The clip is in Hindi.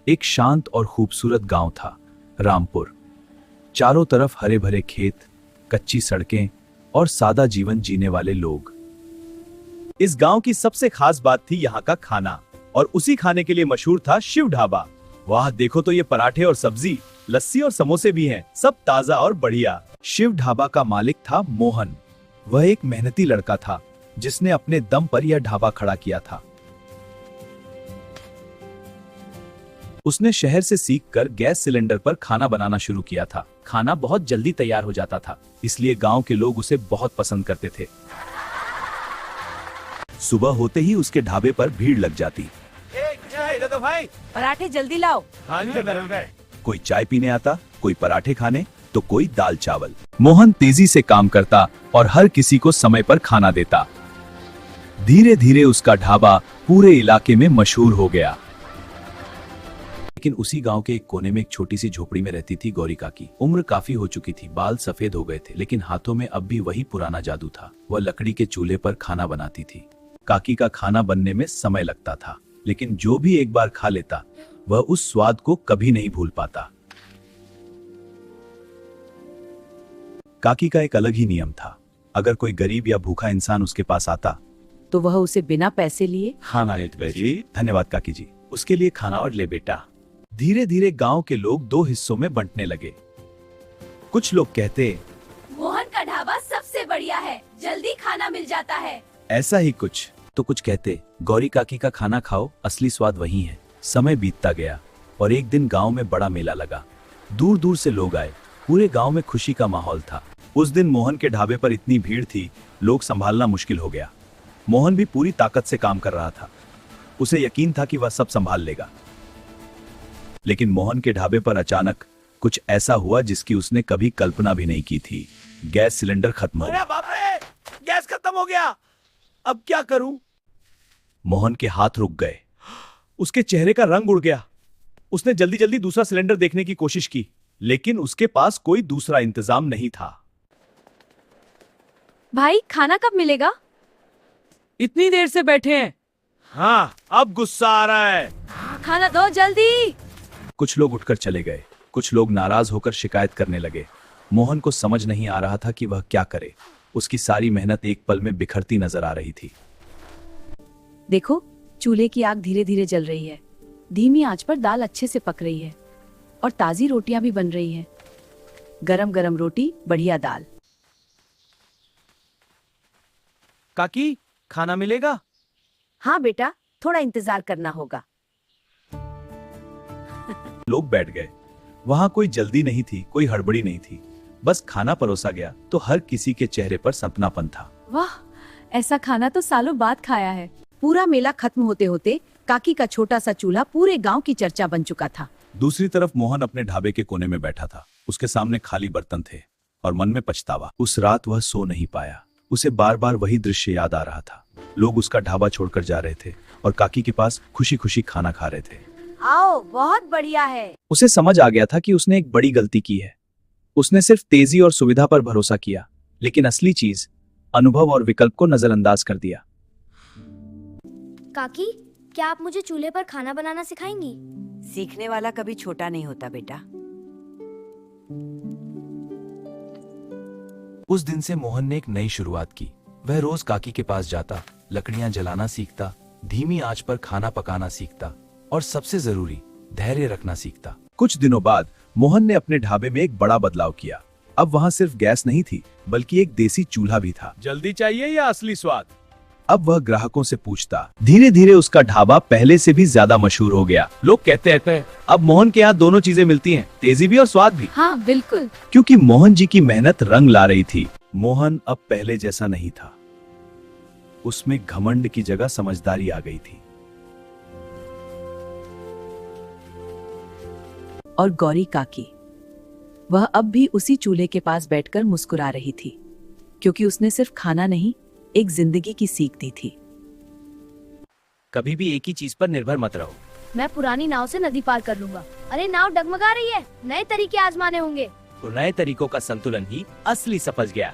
एक शांत और खूबसूरत गांव था, रामपुर। चारों तरफ हरे भरे खेत, कच्ची सड़कें और सादा जीवन जीने वाले लोग। इस गांव की सबसे खास बात थी यहाँ का खाना, और उसी खाने के लिए मशहूर था शिव ढाबा। वाह, देखो तो ये पराठे और सब्जी, लस्सी और समोसे भी हैं, सब ताजा और बढ़िया। शिव ढाबा का मालिक था मोहन। वह एक मेहनती लड़का था जिसने अपने दम पर यह ढाबा खड़ा किया था। उसने शहर से सीखकर गैस सिलेंडर पर खाना बनाना शुरू किया था। खाना बहुत जल्दी तैयार हो जाता था, इसलिए गांव के लोग उसे बहुत पसंद करते थे। सुबह होते ही उसके ढाबे पर भीड़ लग जाती। तो भाई, पराठे जल्दी लाओ। कोई चाय पीने आता, कोई पराठे खाने, तो कोई दाल चावल। मोहन तेजी से काम करता और हर किसी को समय पर खाना देता। धीरे धीरे उसका ढाबा पूरे इलाके में मशहूर हो गया। लेकिन उसी गांव के एक कोने में एक छोटी सी झोपड़ी में रहती थी गौरी काकी। उम्र काफी हो चुकी थी, बाल सफेद हो गए थे, लेकिन हाथों में अब भी वही पुराना जादू था। वह लकड़ी के चूल्हे पर खाना बनाती थी। काकी का खाना बनने में समय लगता था, लेकिन जो भी एक बार खा लेता वह उस स्वाद को कभी नहीं भूल पाता। काकी का एक अलग ही नियम था। अगर कोई गरीब या भूखा इंसान उसके पास आता तो वह उसे बिना पैसे लिए खाना जी, धन्यवाद काकी जी, उसके लिए खाना और ले बेटा। धीरे धीरे गांव के लोग दो हिस्सों में बंटने लगे। कुछ लोग कहते, मोहन का ढाबा सबसे बढ़िया है, जल्दी खाना मिल जाता है। ऐसा ही कुछ। तो कुछ कहते, गौरी काकी का खाना खाओ, असली स्वाद वही है। समय बीतता गया और एक दिन गांव में बड़ा मेला लगा। दूर दूर से लोग आए, पूरे गांव में खुशी का माहौल था। उस दिन मोहन के ढाबे पर इतनी भीड़ थी, लोग संभालना मुश्किल हो गया। मोहन भी पूरी ताकत से काम कर रहा था। उसे यकीन था कि वह सब संभाल लेगा। लेकिन मोहन के ढाबे पर अचानक कुछ ऐसा हुआ जिसकी उसने कभी कल्पना भी नहीं की थी। गैस सिलेंडर खत्म हो गया। बाप रे, गैस खत्म हो गया, अब क्या करूं? मोहन के हाथ रुक गए। उसके चेहरे का रंग उड़ गया। उसने जल्दी जल्दी दूसरा सिलेंडर देखने की कोशिश की, लेकिन उसके पास कोई दूसरा इंतजाम नहीं था। भाई, खाना कब मिलेगा? इतनी देर से बैठे हैं। हाँ, अब गुस्सा आ रहा है। खाना दो जल्दी। कुछ लोग उठकर चले गए, कुछ लोग नाराज होकर शिकायत करने लगे। मोहन को समझ नहीं आ रहा था कि वह क्या करे। उसकी सारी मेहनत एक पल में बिखरती नजर आ रही थी। देखो, चूल्हे की आग धीरे धीरे जल रही है। धीमी आंच पर दाल अच्छे से पक रही है और ताजी रोटियां भी बन रही हैं। गरम गरम रोटी, बढ़िया दाल। काकी, खाना मिलेगा? हाँ बेटा, थोड़ा इंतजार करना होगा। लोग बैठ गए। वहां कोई जल्दी नहीं थी, कोई हड़बड़ी नहीं थी। बस खाना परोसा गया तो हर किसी के चेहरे पर सपनापन था। वाह, ऐसा खाना तो सालों बाद खाया है। पूरा मेला खत्म होते होते काकी का छोटा सा चूल्हा पूरे गांव की चर्चा बन चुका था। दूसरी तरफ मोहन अपने ढाबे के कोने में बैठा था। उसके सामने खाली बर्तन थे और मन में पछतावा। उस रात वह सो नहीं पाया। उसे बार बार वही दृश्य याद आ रहा था। लोग उसका ढाबा छोड़कर जा रहे थे और काकी के पास खुशी खुशी खाना खा रहे थे। आओ, बहुत बढ़िया है। उसे समझ आ गया था कि उसने एक बड़ी गलती की है। उसने सिर्फ तेजी और सुविधा पर भरोसा किया, लेकिन असली चीज अनुभव और विकल्प को नजरअंदाज कर दिया। काकी, क्या आप मुझे चूल्हे पर खाना बनाना सिखाएंगी? सीखने वाला कभी छोटा नहीं होता बेटा। उस दिन से मोहन ने एक नई शुरुआत की। वह रोज काकी के पास जाता, लकड़ियां जलाना सीखता, धीमी आंच पर खाना पकाना सीखता और सबसे जरूरी, धैर्य रखना सीखता। कुछ दिनों बाद मोहन ने अपने ढाबे में एक बड़ा बदलाव किया। अब वहाँ सिर्फ गैस नहीं थी, बल्कि एक देसी चूल्हा भी था। जल्दी चाहिए या असली स्वाद? अब वह ग्राहकों से पूछता। धीरे धीरे उसका ढाबा पहले से भी ज्यादा मशहूर हो गया। लोग कहते हैं अब मोहन के यहाँ दोनों चीजें मिलती हैं, तेजी भी और स्वाद भी। हाँ बिल्कुल। क्योंकि मोहन जी की मेहनत रंग ला रही थी। मोहन अब पहले जैसा नहीं था। उसमें घमंड की जगह समझदारी आ गई थी। और गौरी काकी, वह अब भी उसी चूल्हे के पास बैठकर मुस्कुरा रही थी, क्योंकि उसने सिर्फ खाना नहीं, एक जिंदगी की सीख दी थी। कभी भी एक ही चीज पर निर्भर मत रहो। मैं पुरानी नाव से नदी पार कर लूंगा। अरे नाव डगमगा रही है, नए तरीके आजमाने होंगे। तो नए तरीकों का संतुलन ही असली सफल गया।